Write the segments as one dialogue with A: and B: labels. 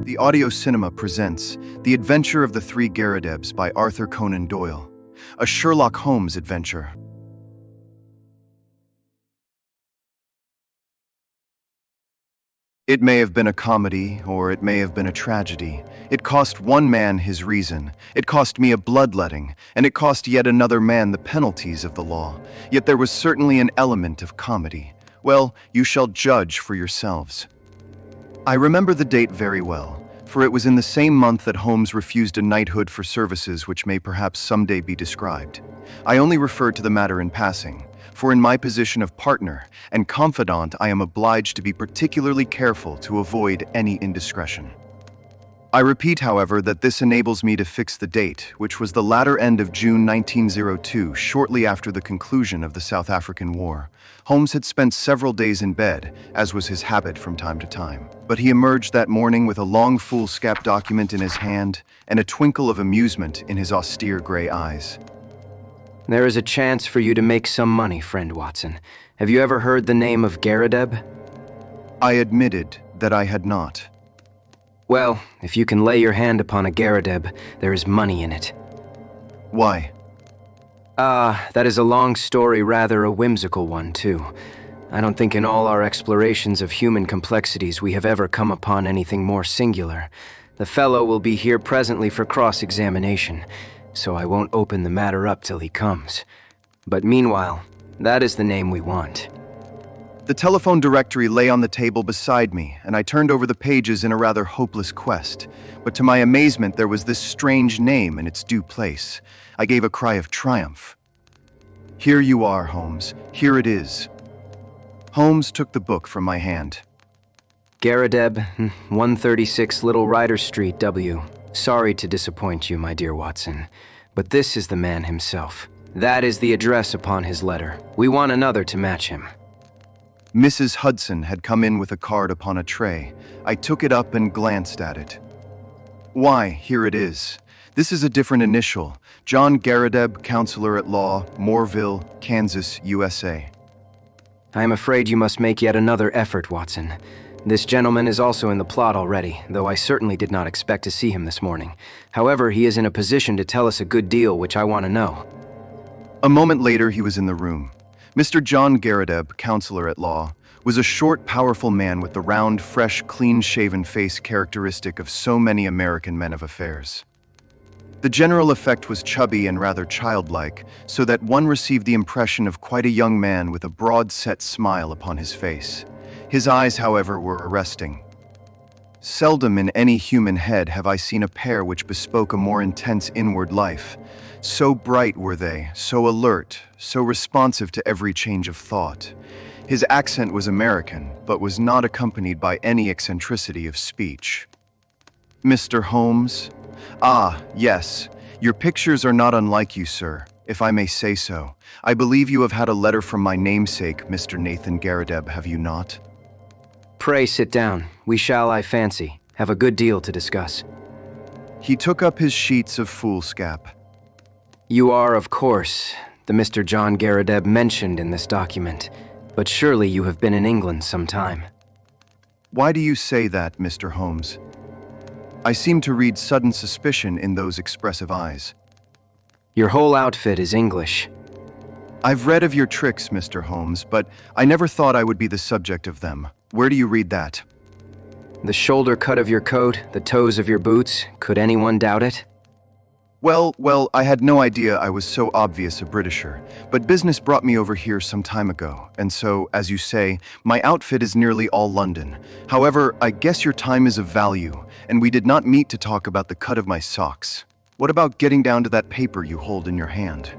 A: The Audio Cinema presents The Adventure of the Three Garridebs by Arthur Conan Doyle, a Sherlock Holmes adventure. It may have been a comedy, or it may have been a tragedy. It cost one man his reason, it cost me a bloodletting, and it cost yet another man the penalties of the law. Yet there was certainly an element of comedy. Well, you shall judge for yourselves. I remember the date very well, for it was in the same month that Holmes refused a knighthood for services which may perhaps someday be described. I only refer to the matter in passing, for in my position of partner and confidant I am obliged to be particularly careful to avoid any indiscretion. I repeat, however, that this enables me to fix the date, which was the latter end of June 1902, shortly after the conclusion of the South African War. Holmes had spent several days in bed, as was his habit from time to time, but he emerged that morning with a long foolscap document in his hand and a twinkle of amusement in his austere gray eyes.
B: There is a chance for you to make some money, friend Watson. Have you ever heard the name of Garrideb?
A: I admitted that I had not.
B: Well, if you can lay your hand upon a Garrideb, there is money in it.
A: Why?
B: That is a long story, rather a whimsical one, too. I don't think in all our explorations of human complexities we have ever come upon anything more singular. The fellow will be here presently for cross-examination, so I won't open the matter up till he comes. But meanwhile, that is the name we want.
A: The telephone directory lay on the table beside me, and I turned over the pages in a rather hopeless quest. But to my amazement, there was this strange name in its due place. I gave a cry of triumph. Here you are, Holmes. Here it is. Holmes took the book from my hand.
B: Garrideb, 136 Little Rider Street, W. Sorry to disappoint you, my dear Watson, but this is the man himself. That is the address upon his letter. We want another to match him.
A: Mrs. Hudson had come in with a card upon a tray. I took it up and glanced at it. Why, here it is. This is a different initial. John Garrideb, Counselor at Law, Moorville, Kansas, USA.
B: I am afraid you must make yet another effort, Watson. This gentleman is also in the plot already, though I certainly did not expect to see him this morning. However, he is in a position to tell us a good deal, which I want to know.
A: A moment later, he was in the room. Mr. John Garrideb, Counselor at Law, was a short, powerful man with the round, fresh, clean-shaven face characteristic of so many American men of affairs. The general effect was chubby and rather childlike, so that one received the impression of quite a young man with a broad-set smile upon his face. His eyes, however, were arresting. Seldom in any human head have I seen a pair which bespoke a more intense inward life. So bright were they, so alert, so responsive to every change of thought. His accent was American, but was not accompanied by any eccentricity of speech. Mr. Holmes? Ah, yes. Your pictures are not unlike you, sir, if I may say so. I believe you have had a letter from my namesake, Mr. Nathan Garrideb, have you not?
B: Pray sit down. We shall, I fancy, have a good deal to discuss.
A: He took up his sheets of foolscap.
B: You are, of course, the Mr. John Garrideb mentioned in this document, but surely you have been in England some time.
A: Why do you say that, Mr. Holmes? I seem to read sudden suspicion in those expressive eyes.
B: Your whole outfit is English.
A: I've read of your tricks, Mr. Holmes, but I never thought I would be the subject of them. Where do you read that?
B: The shoulder cut of your coat, the toes of your boots, could anyone doubt it?
A: Well, I had no idea I was so obvious a Britisher, but business brought me over here some time ago, and so, as you say, my outfit is nearly all London. However, I guess your time is of value, and we did not meet to talk about the cut of my socks. What about getting down to that paper you hold in your hand?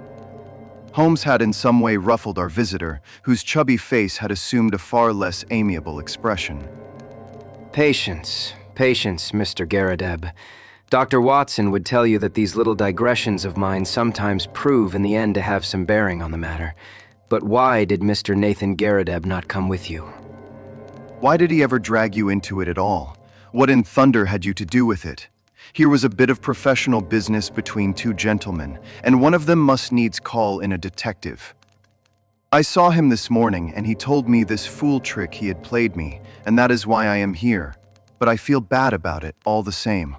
A: Holmes had in some way ruffled our visitor, whose chubby face had assumed a far less amiable expression.
B: Patience, Mr. Garrideb. Dr. Watson would tell you that these little digressions of mine sometimes prove in the end to have some bearing on the matter. But why did Mr. Nathan Garrideb not come with you?
A: Why did he ever drag you into it at all? What in thunder had you to do with it? Here was a bit of professional business between two gentlemen, and one of them must needs call in a detective. I saw him this morning, and he told me this fool trick he had played me, and that is why I am here. but I feel bad about it all the same.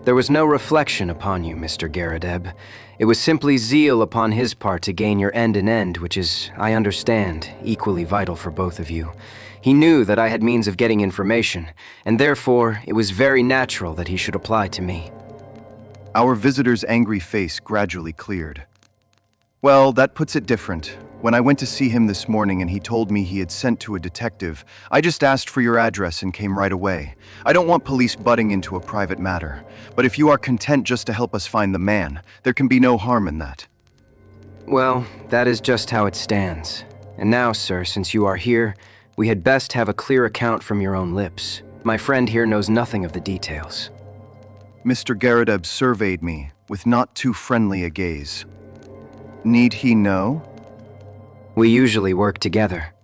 B: There was no reflection upon you, Mr. Garrideb. It was simply zeal upon his part to gain your end in end, which is, I understand, equally vital for both of you. He knew that I had means of getting information, and therefore it was very natural that he should apply to me.
A: Our visitor's angry face gradually cleared. Well, that puts it different. When I went to see him this morning and he told me he had sent to a detective, I just asked for your address and came right away. I don't want police butting into a private matter, but if you are content just to help us find the man, there can be no harm in that.
B: Well, that is just how it stands. And now, sir, since you are here, we had best have a clear account from your own lips. My friend here knows nothing of the details.
A: Mr. Garrideb surveyed me with not too friendly a gaze. Need he know?
B: We usually work together.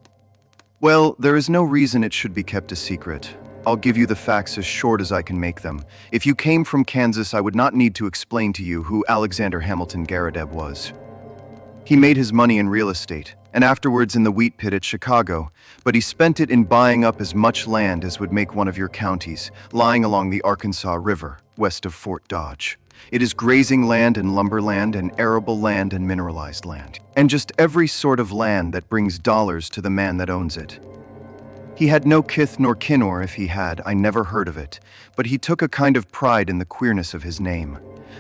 A: Well, there is no reason it should be kept a secret. I'll give you the facts as short as I can make them. If you came from Kansas, I would not need to explain to you who Alexander Hamilton Garrideb was. He made his money in real estate, and afterwards in the wheat pit at Chicago, but he spent it in buying up as much land as would make one of your counties, lying along the Arkansas River, west of Fort Dodge. It is grazing land and lumberland and arable land and mineralized land, and just every sort of land that brings dollars to the man that owns it. He had no kith nor kin, or if he had, I never heard of it, but he took a kind of pride in the queerness of his name.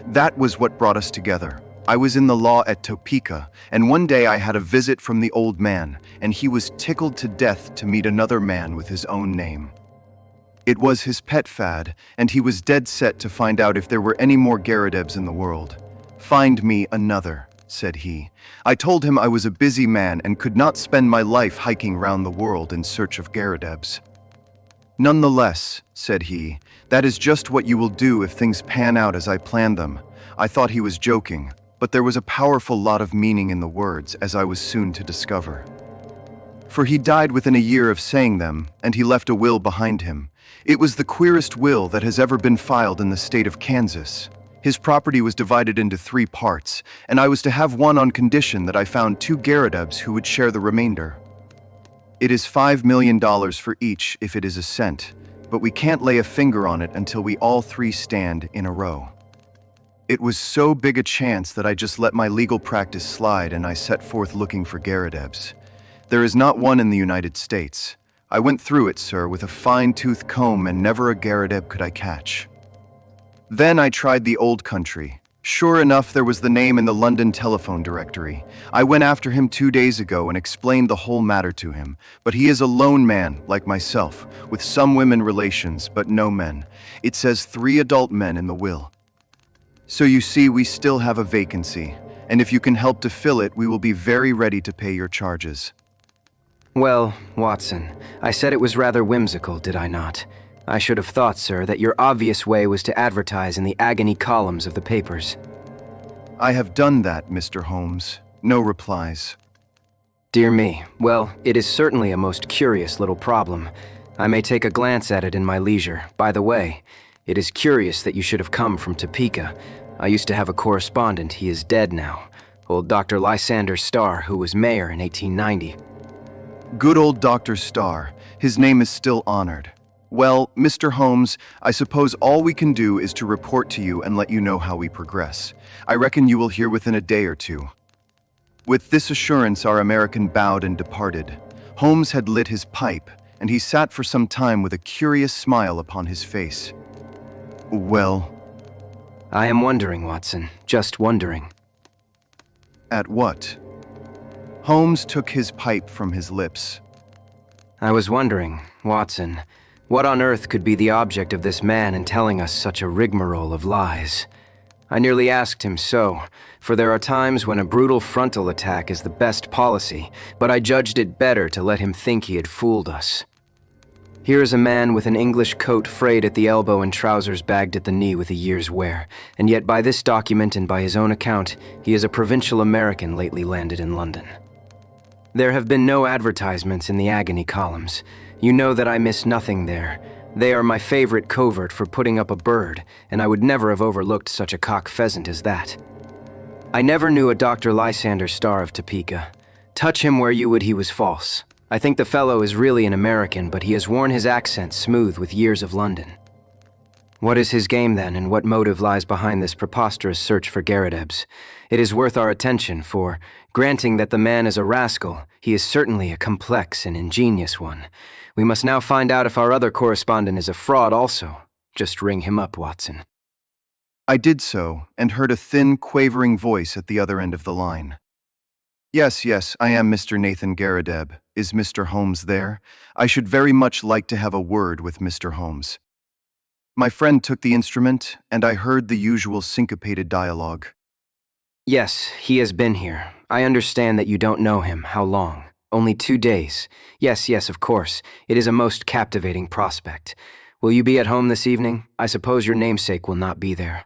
A: That was what brought us together. I was in the law at Topeka, and one day I had a visit from the old man, and he was tickled to death to meet another man with his own name. It was his pet fad, and he was dead set to find out if there were any more Garridebs in the world. "Find me another," said he. I told him I was a busy man and could not spend my life hiking round the world in search of Garridebs. "Nonetheless," said he, "that is just what you will do if things pan out as I planned them." I thought he was joking, but there was a powerful lot of meaning in the words, as I was soon to discover. For he died within a year of saying them, and he left a will behind him. It was the queerest will that has ever been filed in the state of Kansas. His property was divided into 3 parts, and I was to have one on condition that I found 2 Garridebs who would share the remainder. It is $5 million for each if it is a cent, but we can't lay a finger on it until we all 3 stand in a row. It was so big a chance that I just let my legal practice slide and I set forth looking for Garridebs. There is not one in the United States. I went through it, sir, with a fine-tooth comb, and never a Garrideb could I catch. Then I tried the old country. Sure enough, there was the name in the London telephone directory. I went after him 2 days ago and explained the whole matter to him, but he is a lone man, like myself, with some women relations, but no men. It says 3 adult men in the will. So you see, we still have a vacancy, and if you can help to fill it, we will be very ready to pay your charges.
B: Well, Watson, I said it was rather whimsical, did I not? I should have thought, sir, that your obvious way was to advertise in the agony columns of the papers.
A: I have done that, Mr. Holmes. No replies.
B: Dear me, well, it is certainly a most curious little problem. I may take a glance at it in my leisure. By the way, it is curious that you should have come from Topeka. I used to have a correspondent. He is dead now. Old Dr. Lysander Starr, who was mayor in 1890.
A: Good old Dr. Starr. His name is still honored. Well, Mr. Holmes, I suppose all we can do is to report to you and let you know how we progress. I reckon you will hear within a day or 2. With this assurance, our American bowed and departed. Holmes had lit his pipe, and he sat for some time with a curious smile upon his face. Well?
B: I am wondering, Watson, just wondering.
A: At what? Holmes took his pipe from his lips.
B: I was wondering, Watson, what on earth could be the object of this man in telling us such a rigmarole of lies? I nearly asked him so, for there are times when a brutal frontal attack is the best policy, but I judged it better to let him think he had fooled us. Here is a man with an English coat frayed at the elbow and trousers bagged at the knee with a year's wear, and yet by this document and by his own account, he is a provincial American lately landed in London. There have been no advertisements in the agony columns. You know that I miss nothing there. They are my favorite covert for putting up a bird, and I would never have overlooked such a cock pheasant as that. I never knew a Dr. Lysander Starr of Topeka. Touch him where you would, he was false. I think the fellow is really an American, but he has worn his accent smooth with years of London. What is his game then, and what motive lies behind this preposterous search for Garridebs? It is worth our attention, for, granting that the man is a rascal, he is certainly a complex and ingenious one. We must now find out if our other correspondent is a fraud also. Just ring him up, Watson.
A: I did so, and heard a thin, quavering voice at the other end of the line. Yes, I am Mr. Nathan Garrideb. Is Mr. Holmes there? I should very much like to have a word with Mr. Holmes. My friend took the instrument, and I heard the usual syncopated dialogue.
B: Yes, he has been here. I understand that you don't know him. How long? Only 2 days. Yes, of course. It is a most captivating prospect. Will you be at home this evening? I suppose your namesake will not be there.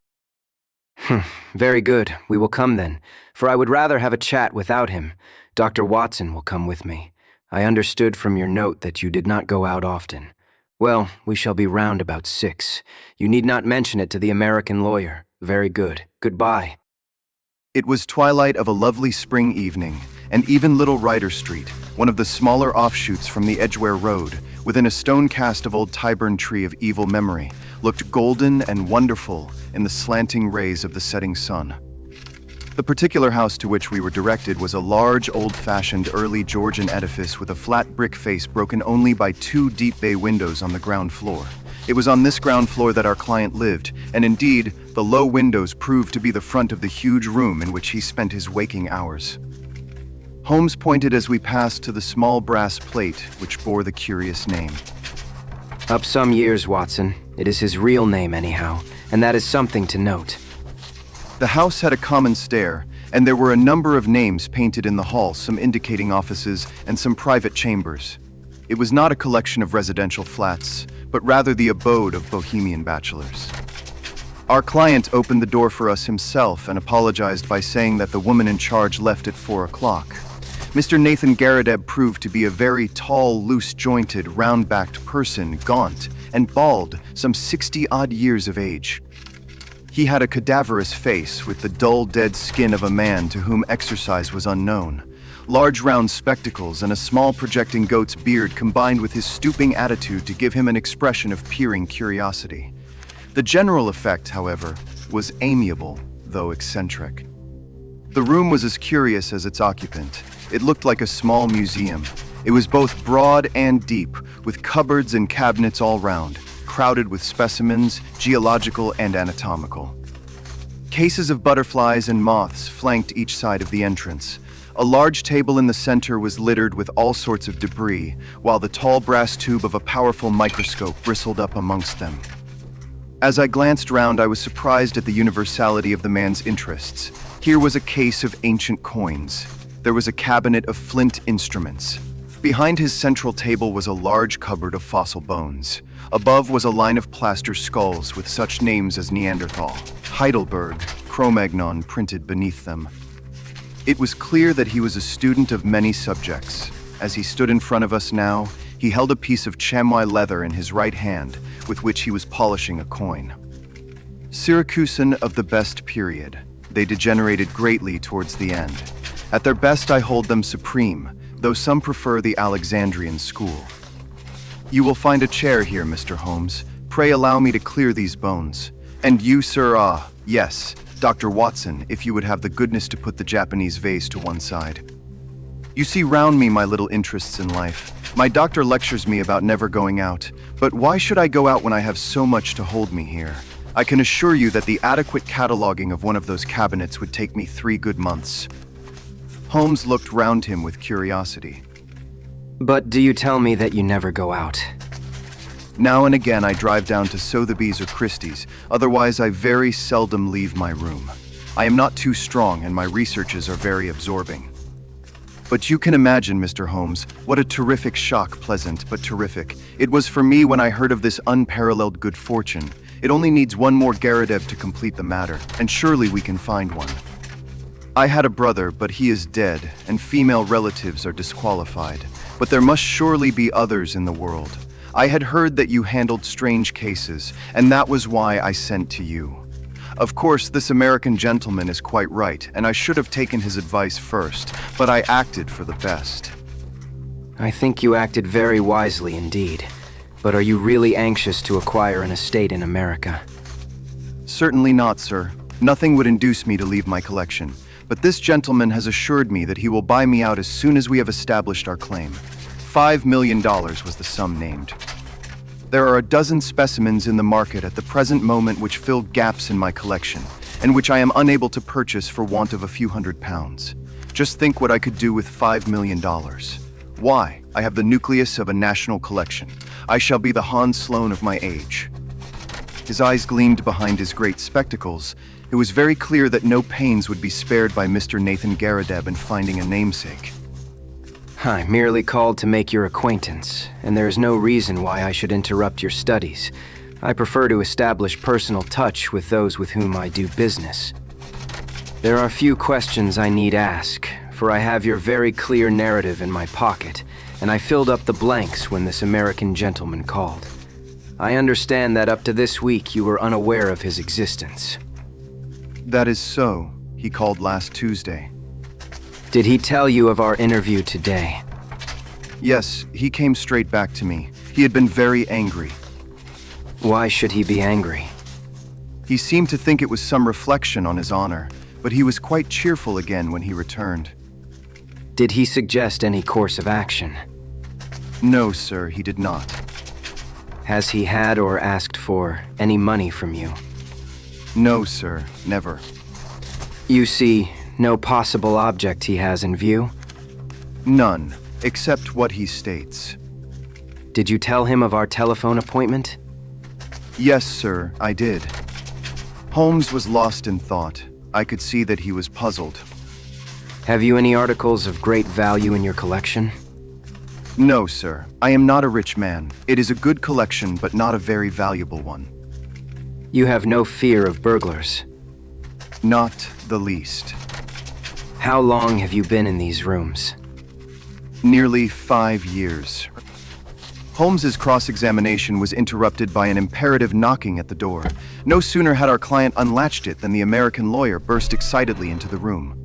B: Very good. We will come then, for I would rather have a chat without him. Dr. Watson will come with me. I understood from your note that you did not go out often. Well, we shall be round about 6. You need not mention it to the American lawyer. Very good. Goodbye.
A: It was twilight of a lovely spring evening, and even Little Ryder Street, one of the smaller offshoots from the Edgware Road, within a stone cast of old Tyburn tree of evil memory, looked golden and wonderful in the slanting rays of the setting sun. The particular house to which we were directed was a large, old-fashioned, early Georgian edifice with a flat brick face broken only by 2 deep bay windows on the ground floor. It was on this ground floor that our client lived, and indeed, the low windows proved to be the front of the huge room in which he spent his waking hours. Holmes pointed as we passed to the small brass plate which bore the curious name.
B: Up some years, Watson. It is his real name anyhow, and that is something to note.
A: The house had a common stair, and there were a number of names painted in the hall, some indicating offices and some private chambers. It was not a collection of residential flats, but rather the abode of bohemian bachelors. Our client opened the door for us himself and apologized by saying that the woman in charge left at 4 o'clock. Mr. Nathan Garrideb proved to be a very tall, loose-jointed, round-backed person, gaunt and bald, some 60-odd years of age. He had a cadaverous face with the dull, dead skin of a man to whom exercise was unknown. Large round spectacles and a small projecting goat's beard combined with his stooping attitude to give him an expression of peering curiosity. The general effect, however, was amiable, though eccentric. The room was as curious as its occupant. It looked like a small museum. It was both broad and deep, with cupboards and cabinets all round, crowded with specimens, geological and anatomical. Cases of butterflies and moths flanked each side of the entrance. A large table in the center was littered with all sorts of debris, while the tall brass tube of a powerful microscope bristled up amongst them. As I glanced round, I was surprised at the universality of the man's interests. Here was a case of ancient coins. There was a cabinet of flint instruments. Behind his central table was a large cupboard of fossil bones. Above was a line of plaster skulls with such names as Neanderthal, Heidelberg, Cro-Magnon printed beneath them. It was clear that he was a student of many subjects. As he stood in front of us now, he held a piece of chamois leather in his right hand, with which he was polishing a coin. Syracusan of the best period, they degenerated greatly towards the end. At their best I hold them supreme, though some prefer the Alexandrian school. You will find a chair here, Mr. Holmes. Pray allow me to clear these bones. And you, sir, yes, Dr. Watson, if you would have the goodness to put the Japanese vase to one side. You see round me my little interests in life. My doctor lectures me about never going out, but why should I go out when I have so much to hold me here? I can assure you that the adequate cataloging of one of those cabinets would take me 3 good months. Holmes looked round him with curiosity.
B: But do you tell me that you never go out?
A: Now and again I drive down to Sotheby's or Christie's, otherwise I very seldom leave my room. I am not too strong and my researches are very absorbing. But you can imagine, Mr. Holmes, what a terrific shock, pleasant but terrific, it was for me when I heard of this unparalleled good fortune. It only needs one more Garrideb to complete the matter, and surely we can find one. I had a brother, but he is dead, and female relatives are disqualified. But there must surely be others in the world. I had heard that you handled strange cases, and that was why I sent to you. Of course, this American gentleman is quite right, and I should have taken his advice first, but I acted for the best.
B: I think you acted very wisely indeed. But are you really anxious to acquire an estate in America?
A: Certainly not, sir. Nothing would induce me to leave my collection. But this gentleman has assured me that he will buy me out as soon as we have established our claim. $5 million was the sum named. There are a dozen specimens in the market at the present moment which fill gaps in my collection, and which I am unable to purchase for want of a few £100s. Just think what I could do with $5 million. Why? I have the nucleus of a national collection. I shall be the Hans Sloane of my age. His eyes gleamed behind his great spectacles. It was very clear that no pains would be spared by Mr. Nathan Garrideb in finding a namesake.
B: I merely called to make your acquaintance, and there is no reason why I should interrupt your studies. I prefer to establish personal touch with those with whom I do business. There are few questions I need ask, for I have your very clear narrative in my pocket, and I filled up the blanks when this American gentleman called. I understand that up to this week you were unaware of his existence.
A: That is so. He called last Tuesday.
B: Did he tell you of our interview today?
A: Yes, he came straight back to me. He had been very angry.
B: Why should he be angry?
A: He seemed to think it was some reflection on his honor, but he was quite cheerful again when he returned.
B: Did he suggest any course of action?
A: No, sir, he did not.
B: Has he had or asked for any money from you?
A: No, sir, never.
B: You see no possible object he has in view?
A: None, except what he states.
B: Did you tell him of our telephone appointment?
A: Yes, sir, I did. Holmes was lost in thought. I could see that he was puzzled.
B: Have you any articles of great value in your collection?
A: No, sir. I am not a rich man. It is a good collection, but not a very valuable one.
B: You have no fear of burglars?
A: Not the least.
B: How long have you been in these rooms?
A: Nearly 5 years. Holmes's cross-examination was interrupted by an imperative knocking at the door. No sooner had our client unlatched it than the American lawyer burst excitedly into the room.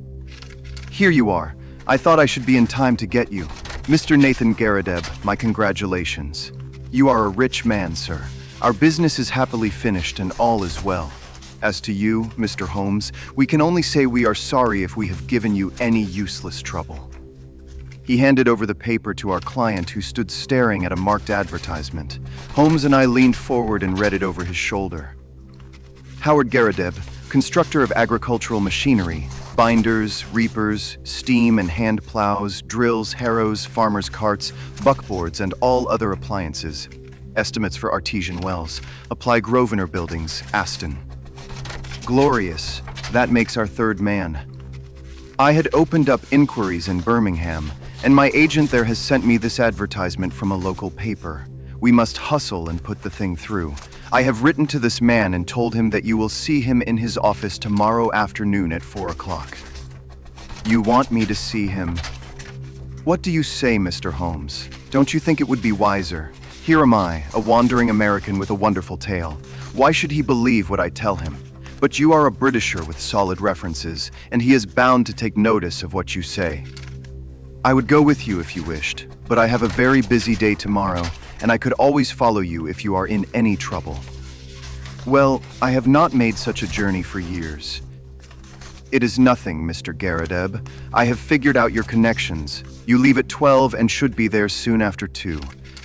A: Here you are. I thought I should be in time to get you. Mr. Nathan Garrideb, my congratulations. You are a rich man, sir. Our business is happily finished and all is well. As to you, Mr. Holmes, we can only say we are sorry if we have given you any useless trouble. He handed over the paper to our client, who stood staring at a marked advertisement. Holmes and I leaned forward and read it over his shoulder. Howard Garrideb, constructor of agricultural machinery, binders, reapers, steam and hand plows, drills, harrows, farmers' carts, buckboards, and all other appliances. Estimates for artesian wells. Apply Grosvenor Buildings, Aston. Glorious. That makes our third man. I had opened up inquiries in Birmingham, and my agent there has sent me this advertisement from a local paper. We must hustle and put the thing through. I have written to this man and told him that you will see him in his office tomorrow afternoon at 4 o'clock. You want me to see him? What do you say, Mr. Holmes? Don't you think it would be wiser? Here am I, a wandering American with a wonderful tale. Why should he believe what I tell him? But you are a Britisher with solid references, and he is bound to take notice of what you say. I would go with you if you wished, but I have a very busy day tomorrow, and I could always follow you if you are in any trouble. Well, I have not made such a journey for years. It is nothing, Mr. Garrideb. I have figured out your connections. You leave at 12 and should be there soon after 2.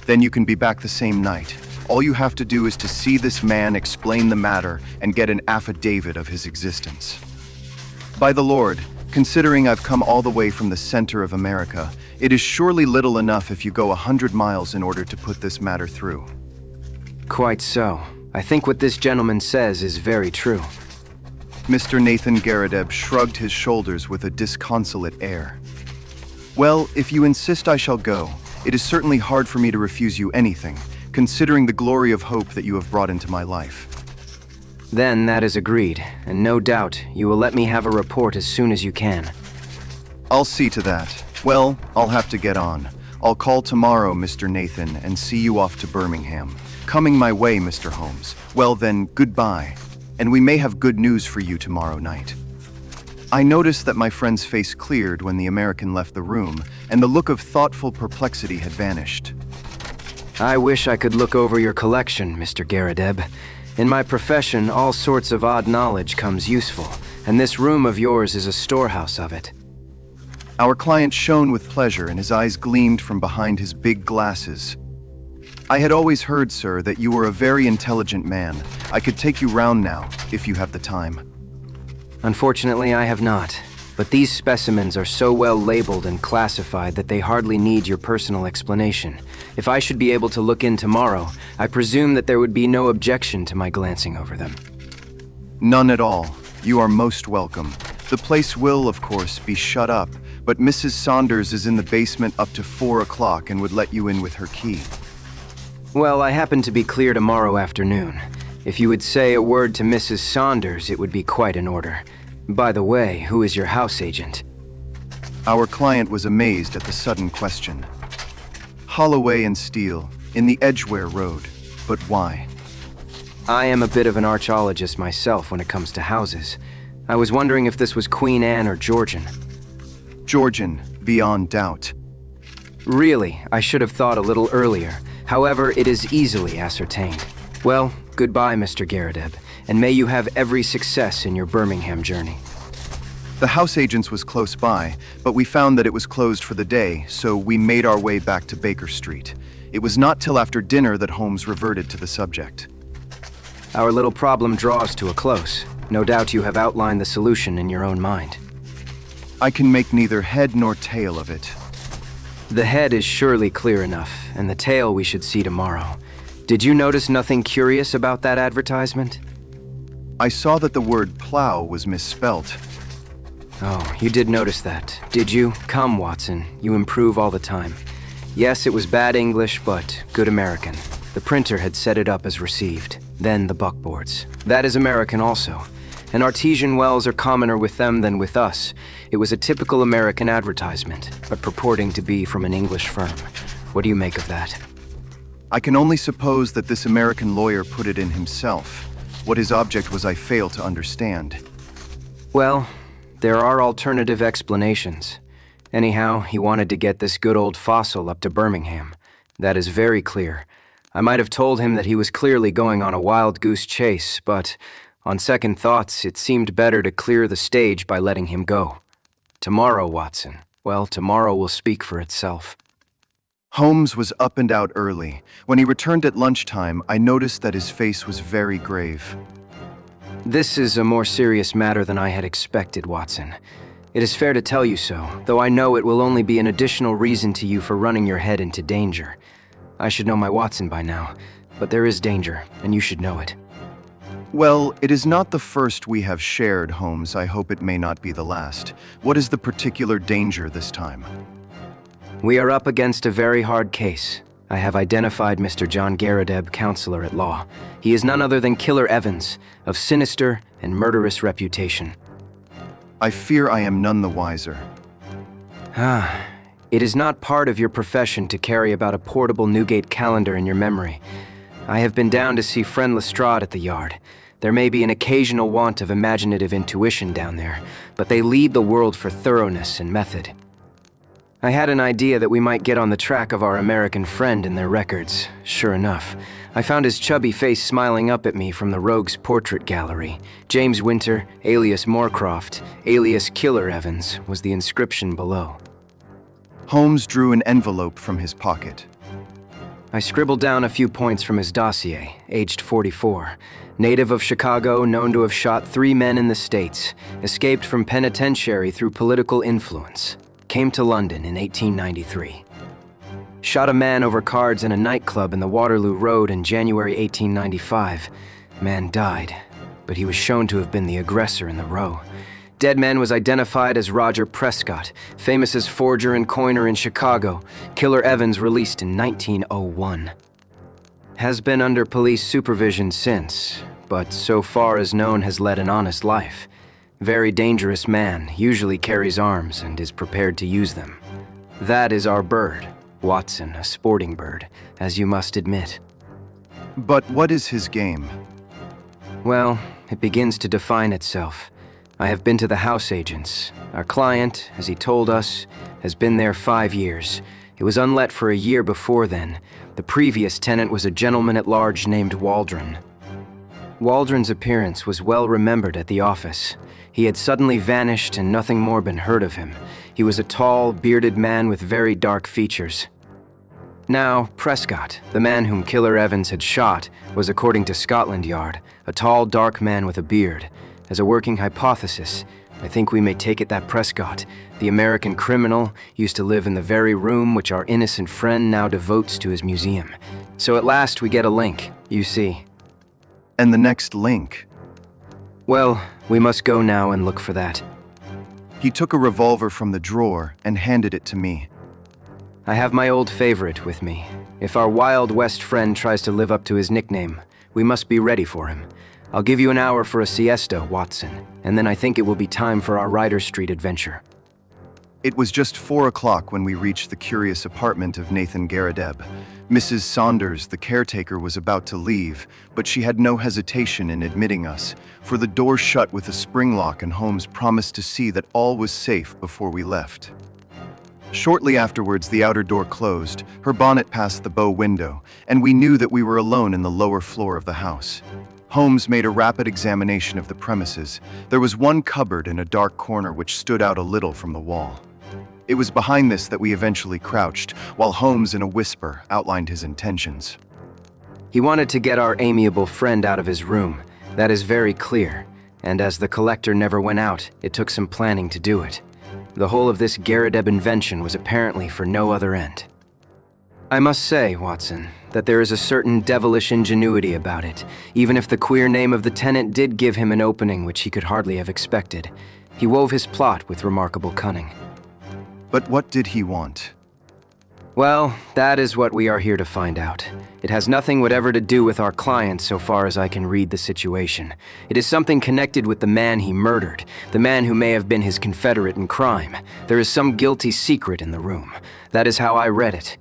A: Then you can be back the same night. All you have to do is to see this man, explain the matter, and get an affidavit of his existence. By the Lord, considering I've come all the way from the center of America, it is surely little enough if you go 100 miles in order to put this matter through.
B: Quite so. I think what this gentleman says is very true.
A: Mr. Nathan Garrideb shrugged his shoulders with a disconsolate air. Well, if you insist I shall go. It is certainly hard for me to refuse you anything, considering the glory of hope that you have brought into my life.
B: Then that is agreed, and no doubt you will let me have a report as soon as you can.
A: I'll see to that. Well, I'll have to get on. I'll call tomorrow, Mr. Nathan, and see you off to Birmingham. Coming my way, Mr. Holmes. Well then, goodbye. And we may have good news for you tomorrow night. I noticed that my friend's face cleared when the American left the room, and the look of thoughtful perplexity had vanished.
B: I wish I could look over your collection, Mr. Garrideb. In my profession, all sorts of odd knowledge comes useful, and this room of yours is a storehouse of it.
A: Our client shone with pleasure, and his eyes gleamed from behind his big glasses. I had always heard, sir, that you were a very intelligent man. I could take you round now, if you have the time.
B: Unfortunately, I have not. But these specimens are so well labeled and classified that they hardly need your personal explanation. If I should be able to look in tomorrow, I presume that there would be no objection to my glancing over them.
A: None at all. You are most welcome. The place will, of course, be shut up, but Mrs. Saunders is in the basement up to 4 o'clock and would let you in with her key.
B: Well, I happen to be clear tomorrow afternoon. If you would say a word to Mrs. Saunders, it would be quite in order. By the way, who is your house agent?
A: Our client was amazed at the sudden question. Holloway and Steele, in the Edgware Road. But why?
B: I am a bit of an archaeologist myself when it comes to houses. I was wondering if this was Queen Anne or Georgian.
A: Georgian, beyond doubt.
B: Really, I should have thought a little earlier. However, it is easily ascertained. Well, goodbye, Mr. Garrideb, and may you have every success in your Birmingham journey.
A: The house agent's was close by, but we found that it was closed for the day, so we made our way back to Baker Street. It was not till after dinner that Holmes reverted to the subject.
B: Our little problem draws to a close. No doubt you have outlined the solution in your own mind.
A: I can make neither head nor tail of it.
B: The head is surely clear enough, and the tail we should see tomorrow. Did you notice nothing curious about that advertisement?
A: I saw that the word plow was misspelt.
B: Oh, you did notice that, did you? Come, Watson, you improve all the time. Yes, it was bad English, but good American. The printer had set it up as received, then the buckboards. That is American also. And artesian wells are commoner with them than with us. It was a typical American advertisement, but purporting to be from an English firm. What do you make of that?
A: I can only suppose that this American lawyer put it in himself. What his object was I fail to understand.
B: Well, there are alternative explanations. Anyhow, he wanted to get this good old fossil up to Birmingham. That is very clear. I might have told him that he was clearly going on a wild goose chase, but on second thoughts, it seemed better to clear the stage by letting him go. Tomorrow, Watson. Well, tomorrow will speak for itself.
A: Holmes was up and out early. When he returned at lunchtime, I noticed that his face was very grave.
B: This is a more serious matter than I had expected, Watson. It is fair to tell you so, though I know it will only be an additional reason to you for running your head into danger. I should know my Watson by now, but there is danger, and you should know it.
A: Well, it is not the first we have shared, Holmes. I hope it may not be the last. What is the particular danger this time?
B: We are up against a very hard case. I have identified Mr. John Garrideb, counselor at law. He is none other than Killer Evans, of sinister and murderous reputation.
A: I fear I am none the wiser.
B: It is not part of your profession to carry about a portable Newgate calendar in your memory. I have been down to see friend Lestrade at the yard. There may be an occasional want of imaginative intuition down there, but they lead the world for thoroughness and method. I had an idea that we might get on the track of our American friend in their records. Sure enough, I found his chubby face smiling up at me from the Rogues Portrait Gallery. James Winter, alias Moorcroft, alias Killer Evans, was the inscription below.
A: Holmes drew an envelope from his pocket.
B: I scribbled down a few points from his dossier, aged 44. Native of Chicago, known to have shot 3 men in the States. Escaped from penitentiary through political influence. Came to London in 1893. Shot a man over cards in a nightclub in the Waterloo Road in January 1895. Man died, but he was shown to have been the aggressor in the row. Dead man was identified as Roger Prescott, famous as forger and coiner in Chicago. Killer Evans released in 1901. Has been under police supervision since, but so far as known has led an honest life. Very dangerous man, usually carries arms and is prepared to use them. That is our bird, Watson, a sporting bird, as you must admit.
A: But what is his game?
B: Well, it begins to define itself. I have been to the house agents. Our client, as he told us, has been there 5 years. It was unlet for a year before then. The previous tenant was a gentleman at large named Waldron. Waldron's appearance was well remembered at the office. He had suddenly vanished and nothing more been heard of him. He was a tall, bearded man with very dark features. Now, Prescott, the man whom Killer Evans had shot, was, according to Scotland Yard, a tall, dark man with a beard. As a working hypothesis, I think we may take it that Prescott, the American criminal, used to live in the very room which our innocent friend now devotes to his museum. So at last we get a link, you see.
A: And the next link?
B: Well, we must go now and look for that.
A: He took a revolver from the drawer and handed it to me.
B: I have my old favorite with me. If our Wild West friend tries to live up to his nickname, we must be ready for him. I'll give you an hour for a siesta, Watson, and then I think it will be time for our Ryder Street adventure.
A: It was just 4 o'clock when we reached the curious apartment of Nathan Garrideb. Mrs. Saunders, the caretaker, was about to leave, but she had no hesitation in admitting us, for the door shut with a spring lock and Holmes promised to see that all was safe before we left. Shortly afterwards, the outer door closed, her bonnet past the bow window, and we knew that we were alone in the lower floor of the house. Holmes made a rapid examination of the premises. There was one cupboard in a dark corner which stood out a little from the wall. It was behind this that we eventually crouched, while Holmes, in a whisper, outlined his intentions.
B: He wanted to get our amiable friend out of his room. That is very clear. And as the collector never went out, it took some planning to do it. The whole of this Garrideb invention was apparently for no other end. I must say, Watson, that there is a certain devilish ingenuity about it, even if the queer name of the tenant did give him an opening which he could hardly have expected. He wove his plot with remarkable cunning.
A: But what did he want?
B: Well, that is what we are here to find out. It has nothing whatever to do with our client so far as I can read the situation. It is something connected with the man he murdered, the man who may have been his confederate in crime. There is some guilty secret in the room. That is how I read it.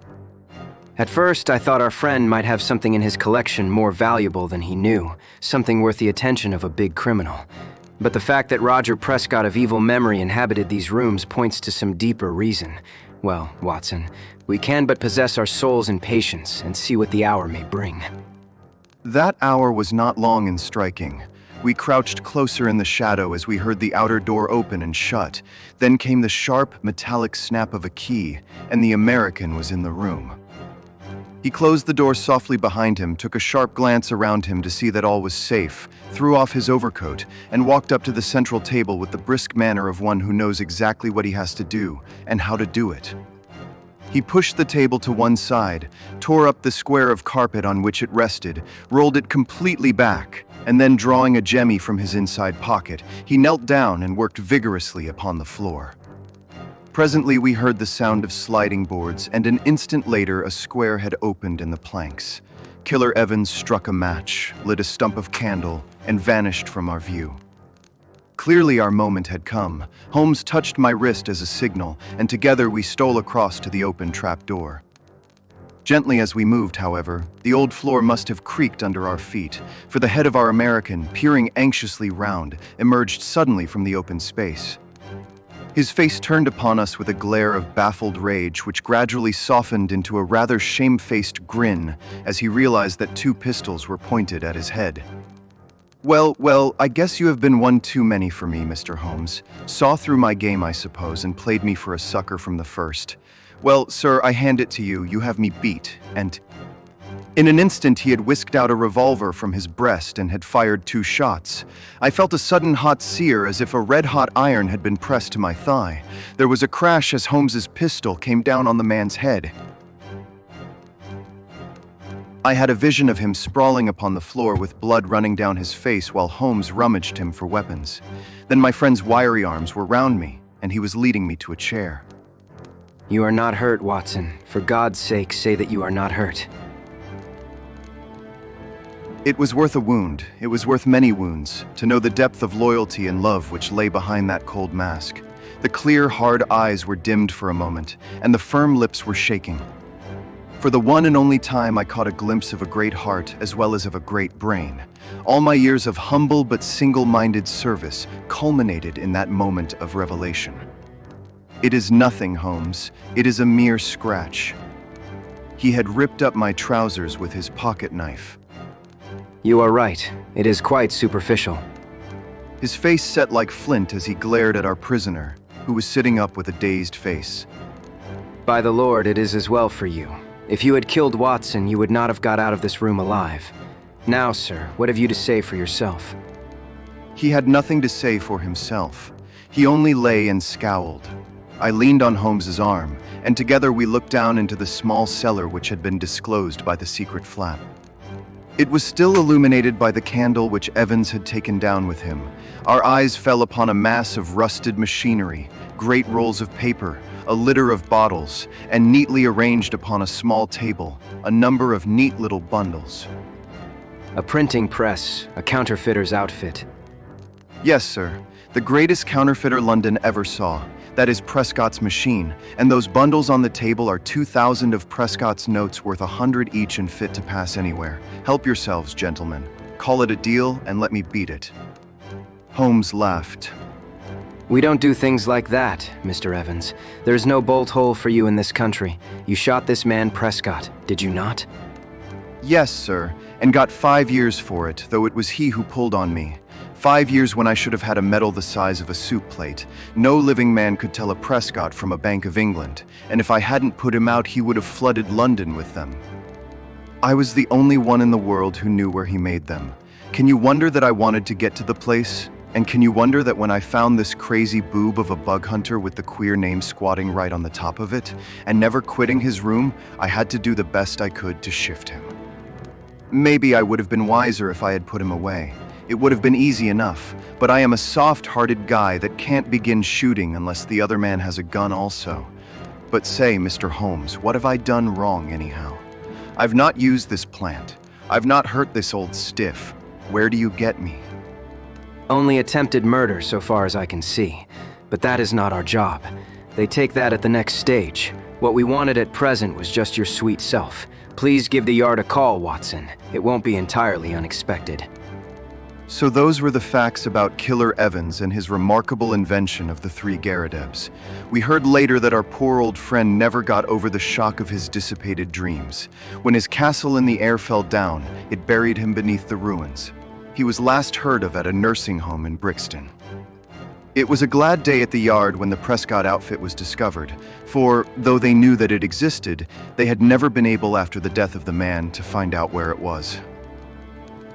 B: At first, I thought our friend might have something in his collection more valuable than he knew, something worth the attention of a big criminal. But the fact that Roger Prescott of evil memory inhabited these rooms points to some deeper reason. Well, Watson, we can but possess our souls in patience and see what the hour may bring.
A: That hour was not long in striking. We crouched closer in the shadow as we heard the outer door open and shut. Then came the sharp, metallic snap of a key, and the American was in the room. He closed the door softly behind him, took a sharp glance around him to see that all was safe, threw off his overcoat, and walked up to the central table with the brisk manner of one who knows exactly what he has to do and how to do it. He pushed the table to one side, tore up the square of carpet on which it rested, rolled it completely back, and then drawing a jemmy from his inside pocket, he knelt down and worked vigorously upon the floor. Presently we heard the sound of sliding boards, and an instant later a square had opened in the planks. Killer Evans struck a match, lit a stump of candle, and vanished from our view. Clearly our moment had come. Holmes touched my wrist as a signal, and together we stole across to the open trapdoor. Gently as we moved, however, the old floor must have creaked under our feet, for the head of our American, peering anxiously round, emerged suddenly from the open space. His face turned upon us with a glare of baffled rage which gradually softened into a rather shamefaced grin as he realized that 2 pistols were pointed at his head. Well, I guess you have been one too many for me, Mr. Holmes. Saw through my game, I suppose, and played me for a sucker from the first. Well, sir, I hand it to you. You have me beat, and... In an instant, he had whisked out a revolver from his breast and had fired 2 shots. I felt a sudden hot sear as if a red-hot iron had been pressed to my thigh. There was a crash as Holmes's pistol came down on the man's head. I had a vision of him sprawling upon the floor with blood running down his face while Holmes rummaged him for weapons. Then my friend's wiry arms were round me, and he was leading me to a chair.
B: You are not hurt, Watson. For God's sake, say that you are not hurt.
A: It was worth a wound. It was worth many wounds, to know the depth of loyalty and love which lay behind that cold mask. The clear, hard eyes were dimmed for a moment, and the firm lips were shaking. For the one and only time I caught a glimpse of a great heart as well as of a great brain. All my years of humble but single-minded service culminated in that moment of revelation. It is nothing, Holmes. It is a mere scratch. He had ripped up my trousers with his pocket knife.
B: You are right. It is quite superficial.
A: His face set like flint as he glared at our prisoner, who was sitting up with a dazed face.
B: By the Lord, it is as well for you. If you had killed Watson, you would not have got out of this room alive. Now, sir, what have you to say for yourself?
A: He had nothing to say for himself. He only lay and scowled. I leaned on Holmes's arm, and together we looked down into the small cellar which had been disclosed by the secret flap. It was still illuminated by the candle which Evans had taken down with him. Our eyes fell upon a mass of rusted machinery, great rolls of paper, a litter of bottles, and neatly arranged upon a small table, a number of neat little bundles.
B: A printing press, a counterfeiter's outfit.
A: Yes, sir. The greatest counterfeiter London ever saw. That is Prescott's machine, and those bundles on the table are 2,000 of Prescott's notes worth 100 each and fit to pass anywhere. Help yourselves, gentlemen. Call it a deal and let me beat it. Holmes laughed.
B: We don't do things like that, Mr. Evans. There's no bolt hole for you in this country. You shot this man Prescott, did you not?
A: Yes, sir, and got 5 years for it, though it was he who pulled on me. 5 years when I should have had a medal the size of a soup plate. No living man could tell a Prescott from a Bank of England, and if I hadn't put him out, he would have flooded London with them. I was the only one in the world who knew where he made them. Can you wonder that I wanted to get to the place? And can you wonder that when I found this crazy boob of a bug hunter with the queer name squatting right on the top of it, and never quitting his room, I had to do the best I could to shift him. Maybe I would have been wiser if I had put him away. It would have been easy enough, but I am a soft-hearted guy that can't begin shooting unless the other man has a gun also. But say, Mr. Holmes, what have I done wrong anyhow? I've not used this plant. I've not hurt this old stiff. Where do you get me?
B: Only attempted murder so far as I can see. But that is not our job. They take that at the next stage. What we wanted at present was just your sweet self. Please give the Yard a call, Watson. It won't be entirely unexpected.
A: So those were the facts about Killer Evans and his remarkable invention of the Three Garridebs. We heard later that our poor old friend never got over the shock of his dissipated dreams. When his castle in the air fell down, it buried him beneath the ruins. He was last heard of at a nursing home in Brixton. It was a glad day at the Yard when the Prescott outfit was discovered, for, though they knew that it existed, they had never been able after the death of the man to find out where it was.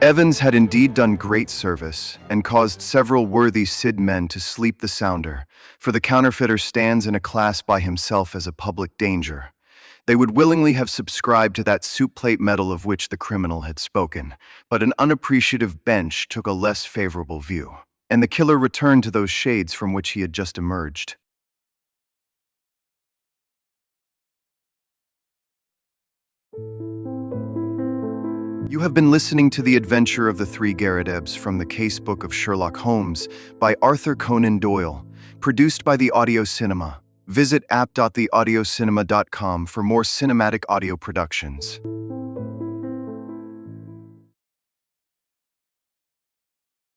A: Evans had indeed done great service and caused several worthy Cid men to sleep the sounder, for the counterfeiter stands in a class by himself as a public danger. They would willingly have subscribed to that soup plate medal of which the criminal had spoken, but an unappreciative bench took a less favorable view, and the killer returned to those shades from which he had just emerged. You have been listening to The Adventure of the Three Garridebs from the Casebook of Sherlock Holmes by Arthur Conan Doyle, produced by the Audio Cinema. Visit app.theaudiocinema.com for more cinematic audio productions.